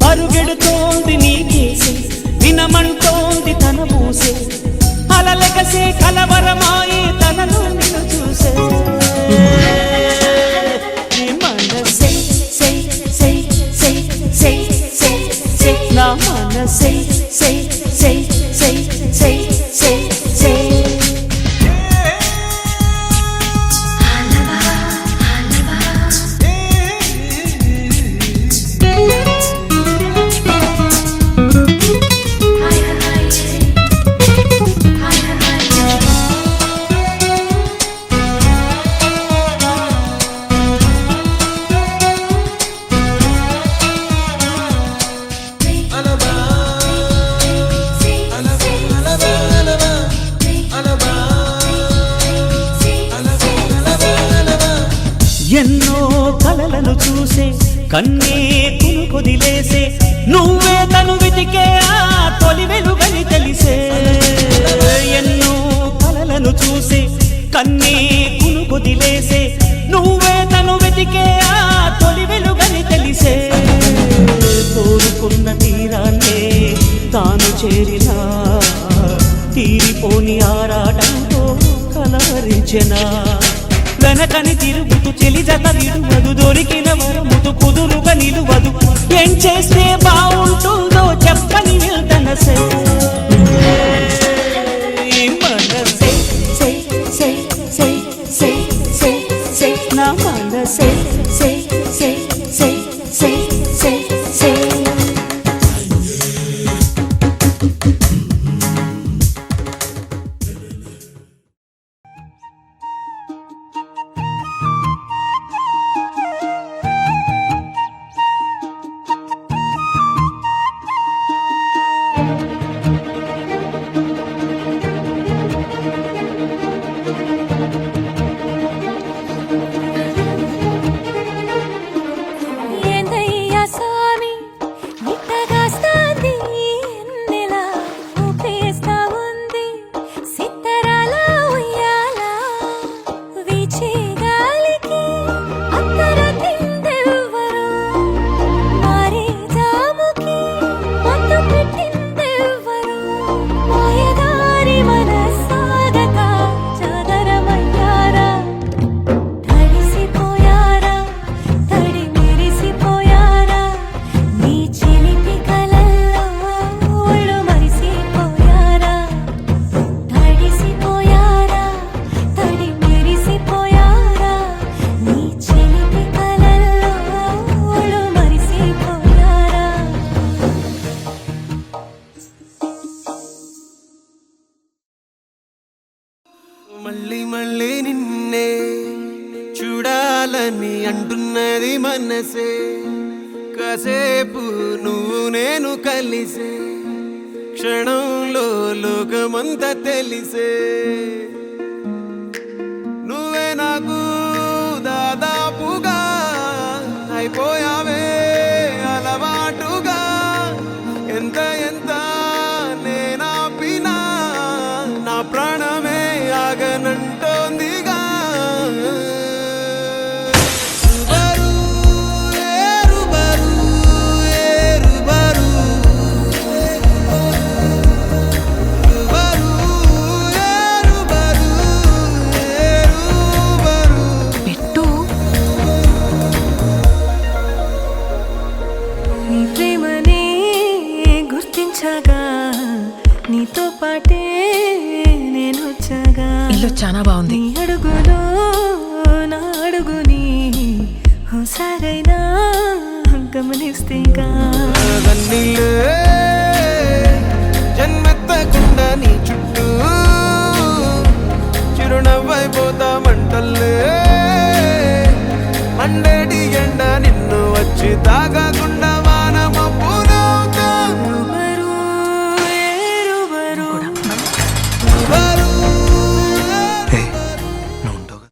అరుగెడుతోంది నీకేసే వినమంటోంది తన మూసే అలలెగసే కలవరమాయి తనలో నిన్ను చూసే మనసే సే సే సే సే సే సే నా మనసే సే సే సే సే సే సే ఎన్నో కలలను చూసే కన్నే కునుకొదిలేసే నువ్వే తను వెతికే ఆ తొలి వెలుగని తెలిసే ఎన్నో కలలను చూసే కన్నే కునుకొదిలేసే నువ్వే తను వెతికే ఆ తొలి వెలుగని తెలిసే కోరుకున్న తీరాన్నే తాను చేరినా తీరిపోని ఆరాటంతో కలవరించెనా వెనకని తిరుగుతూ చెలి జత విడువదు దొరికిన వరముతు కుదురుగా నిలువదు ఏం చేస్తే బాగుంటుందో చెప్పని వెళ్తనసే మనసే సే సే సే సే సే సే నా మనసే సే సే సే సే సే సే మళ్ళీ మళ్ళీ నిన్నే చూడాలని అంటున్నది మనసే కాసేపు నువ్వు నేను కలిసే క్షణంలో లోకమంతా తెలిసే నువ్వే నాకు దాదాపుగా అయిపోయావే అలవాటుగా ఎంత ఎంత నేనాపినా నా ప్రాణమే ఆగనంటోందిగా నీతో పాటే నేను వచ్చాగా ఇల్లు చాలా బాగుంది నీ అడుగులో నా అడుగుని ఓసారైనా గమనిస్తేగా జన్మెత్తకుండా నీ చుట్టూ